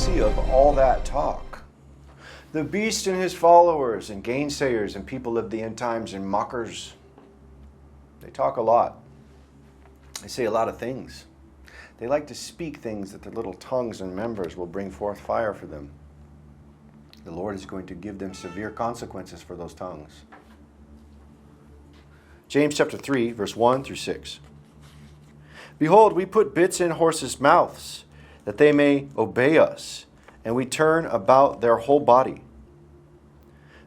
prophecy of all that talk. The beast and his followers and gainsayers and people of the end times and mockers, they talk a lot. They say a lot of things. They like to speak things that their little tongues and members will bring forth fire for them. The Lord is going to give them severe consequences for those tongues. James chapter 3, verse 1 through 6. Behold, we put bits in horses' mouths, that they may obey us, and we turn about their whole body.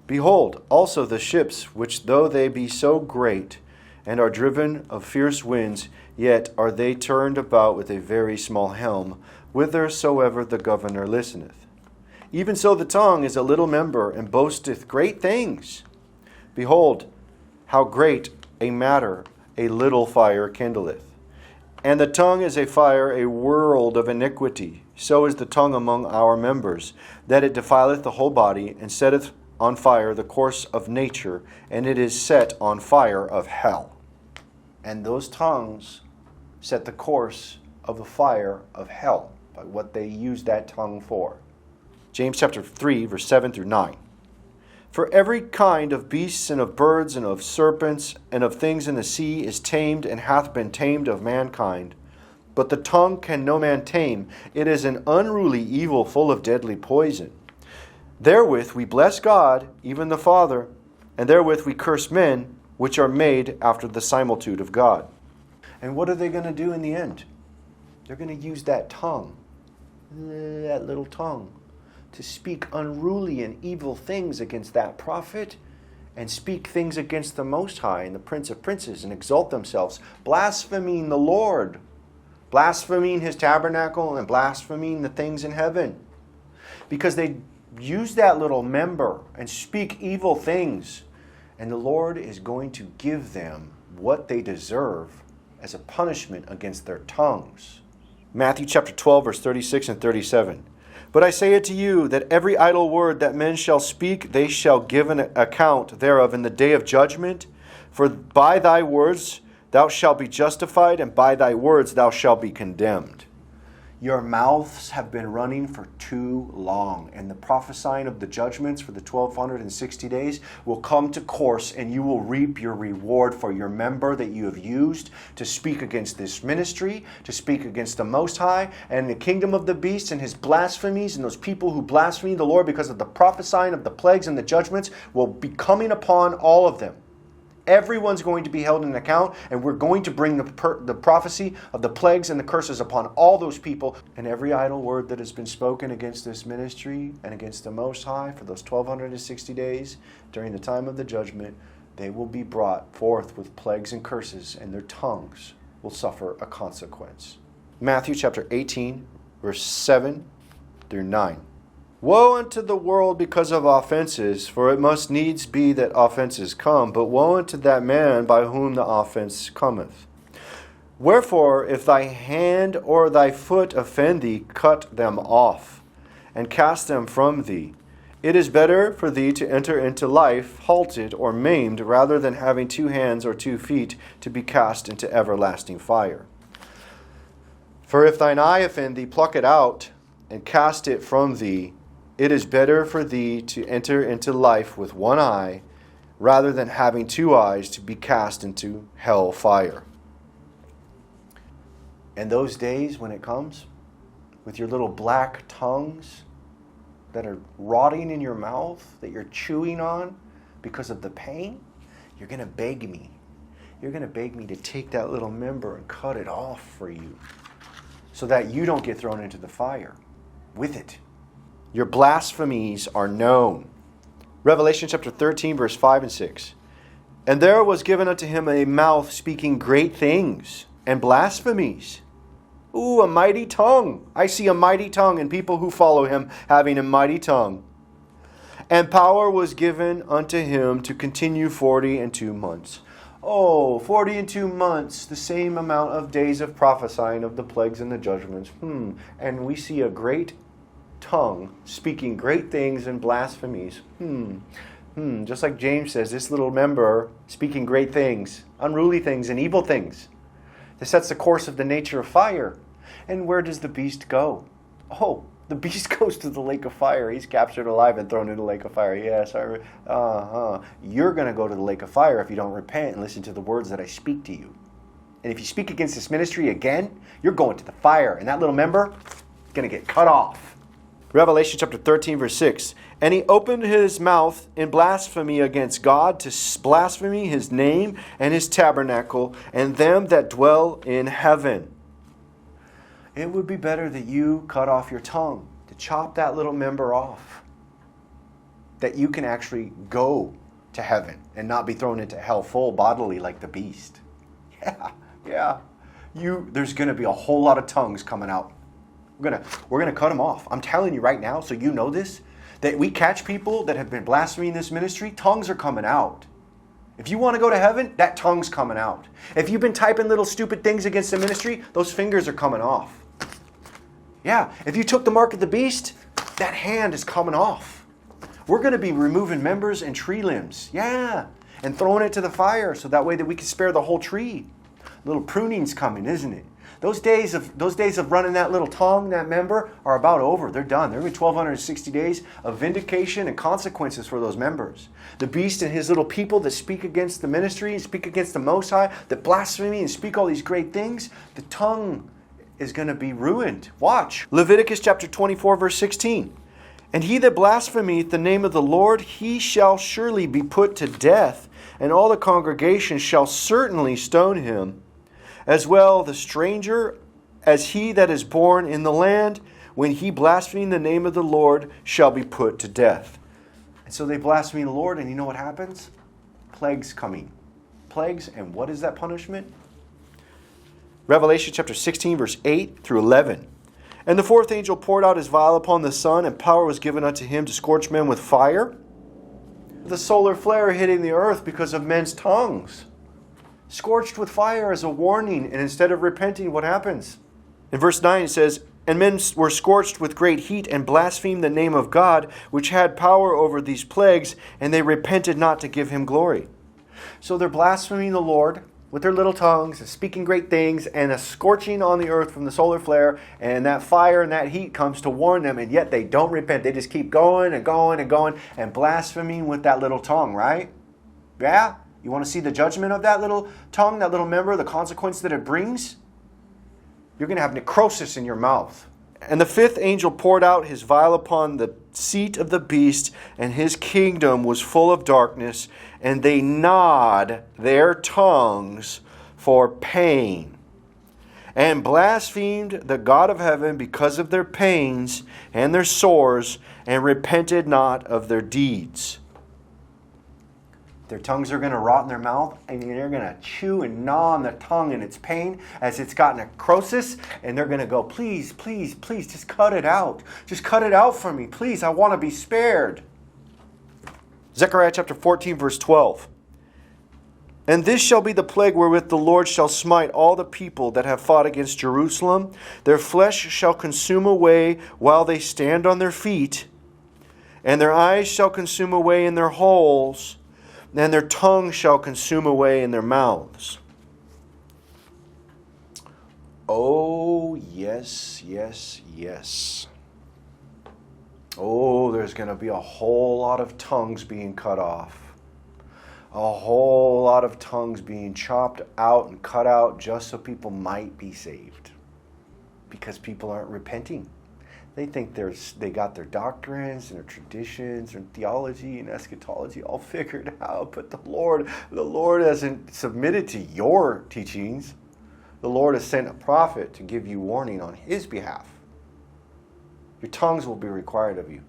Behold, also the ships, which though they be so great, and are driven of fierce winds, yet are they turned about with a very small helm, whithersoever the governor listeneth. Even so the tongue is a little member, and boasteth great things. Behold, how great a matter a little fire kindleth. And the tongue is a fire, a world of iniquity. So is the tongue among our members, that it defileth the whole body, and setteth on fire the course of nature, and it is set on fire of hell. And those tongues set the course of the fire of hell, by what they use that tongue for. James chapter 3, verse 7 through 9. For every kind of beasts and of birds and of serpents and of things in the sea is tamed and hath been tamed of mankind. But the tongue can no man tame. It is an unruly evil full of deadly poison. Therewith we bless God, even the Father, and therewith we curse men, which are made after the similitude of God. And what are they going to do in the end? They're going to use that tongue, that little tongue, to speak unruly and evil things against that prophet, and speak things against the Most High and the Prince of Princes, and exalt themselves, blaspheming the Lord, blaspheming His tabernacle, and blaspheming the things in heaven. Because they use that little member and speak evil things, and the Lord is going to give them what they deserve as a punishment against their tongues. Matthew chapter 12, verse 36 and 37. But I say unto you that every idle word that men shall speak, they shall give an account thereof in the day of judgment. For by thy words thou shalt be justified, and by thy words thou shalt be condemned. Your mouths have been running for too long, and the prophesying of the judgments for the 1260 days will come to course, and you will reap your reward for your member that you have used to speak against this ministry, to speak against the Most High, and the kingdom of the beast and his blasphemies, and those people who blaspheme the Lord because of the prophesying of the plagues and the judgments will be coming upon all of them. Everyone's going to be held in account, and we're going to bring the prophecy of the plagues and the curses upon all those people. And every idle word that has been spoken against this ministry and against the Most High for those 1260 days during the time of the judgment, they will be brought forth with plagues and curses, and their tongues will suffer a consequence. Matthew chapter 18, verse 7 through 9. Woe unto the world because of offenses, for it must needs be that offenses come, but woe unto that man by whom the offense cometh. Wherefore, if thy hand or thy foot offend thee, cut them off, and cast them from thee. It is better for thee to enter into life halted or maimed, rather than having 2 hands or 2 feet to be cast into everlasting fire. For if thine eye offend thee, pluck it out, and cast it from thee. It is better for thee to enter into life with 1 eye, rather than having 2 eyes to be cast into hell fire. And those days when it comes, with your little black tongues that are rotting in your mouth, that you're chewing on because of the pain, you're going to beg me. You're going to beg me to take that little member and cut it off for you, so that you don't get thrown into the fire with it. Your blasphemies are known. Revelation chapter 13, verse 5 and 6. And there was given unto him a mouth speaking great things and blasphemies. Ooh, a mighty tongue. I see a mighty tongue, and people who follow him having a mighty tongue. And power was given unto him to continue 42 months. Oh, 42 months, the same amount of days of prophesying of the plagues and the judgments. And we see a great tongue speaking great things and blasphemies. Just like James says, this little member speaking great things, unruly things, and evil things. This sets the course of the nature of fire. And where does the beast go? Oh, The beast goes to the lake of fire. He's captured alive and thrown into the lake of fire. Yes, you're going to go to the lake of fire if you don't repent and listen to the words that I speak to you. And if you speak against this ministry again, you're going to the fire. And that little member is going to get cut off. Revelation chapter 13, verse 6. And he opened his mouth in blasphemy against God, to blaspheme his name and his tabernacle and them that dwell in heaven. It would be better that you cut off your tongue, to chop that little member off, that you can actually go to heaven and not be thrown into hell full bodily like the beast. Yeah. There's going to be a whole lot of tongues coming out. We're gonna cut them off. I'm telling you right now, so you know this, that we catch people that have been blaspheming this ministry, tongues are coming out. If you want to go to heaven, that tongue's coming out. If you've been typing little stupid things against the ministry, those fingers are coming off. Yeah, if you took the mark of the beast, that hand is coming off. We're going to be removing members and tree limbs. Yeah, and throwing it to the fire so that way that we can spare the whole tree. Little pruning's coming, isn't it? Those days of running that little tongue, that member, are about over. They're done. There will be 1,260 days of vindication and consequences for those members. The beast and his little people that speak against the ministry and speak against the Most High, that blaspheme and speak all these great things, the tongue is going to be ruined. Watch. Leviticus chapter 24, verse 16. And he that blasphemeth the name of the Lord, he shall surely be put to death, and all the congregation shall certainly stone him. As well the stranger as he that is born in the land, when he blaspheme the name of the Lord, shall be put to death. And so they blaspheme the Lord, and you know what happens? Plagues coming. Plagues, and what is that punishment? Revelation chapter 16, verse 8 through 11. And the fourth angel poured out his vial upon the sun, and power was given unto him to scorch men with fire. The solar flare hitting the earth because of men's tongues. Scorched with fire as a warning, and instead of repenting, what happens? In verse 9 it says, And men were scorched with great heat, and blasphemed the name of God, which had power over these plagues, and they repented not to give him glory. So they're blaspheming the Lord with their little tongues, and speaking great things, and a scorching on the earth from the solar flare, and that fire and that heat comes to warn them, and yet they don't repent. They just keep going and going and going, and blaspheming with that little tongue, right? Yeah? You want to see the judgment of that little tongue, that little member, the consequence that it brings? You're going to have necrosis in your mouth. And the fifth angel poured out his vial upon the seat of the beast, and his kingdom was full of darkness, and they gnawed their tongues for pain, and blasphemed the God of heaven because of their pains and their sores, and repented not of their deeds. Their tongues are going to rot in their mouth, and they're going to chew and gnaw on the tongue in its pain as it's got necrosis, and they're going to go, please, please, please, just cut it out. Just cut it out for me. Please, I want to be spared. Zechariah chapter 14, verse 12. And this shall be the plague wherewith the Lord shall smite all the people that have fought against Jerusalem. Their flesh shall consume away while they stand on their feet, and their eyes shall consume away in their holes, and their tongue shall consume away in their mouths. Oh, yes, yes, yes. Oh, there's going to be a whole lot of tongues being cut off. A whole lot of tongues being chopped out and cut out just so people might be saved. Because people aren't repenting. They think they got their doctrines and their traditions and theology and eschatology all figured out. But the Lord hasn't submitted to your teachings. The Lord has sent a prophet to give you warning on his behalf. Your tongues will be required of you.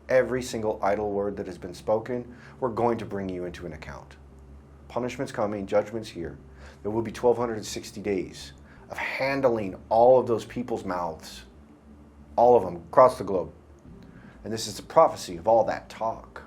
Every single idle word that has been spoken, we're going to bring you into an account. Punishment's coming, judgment's here. There will be 1,260 days of handling all of those people's mouths. All of them across the globe. And this is the prophecy of all that talk.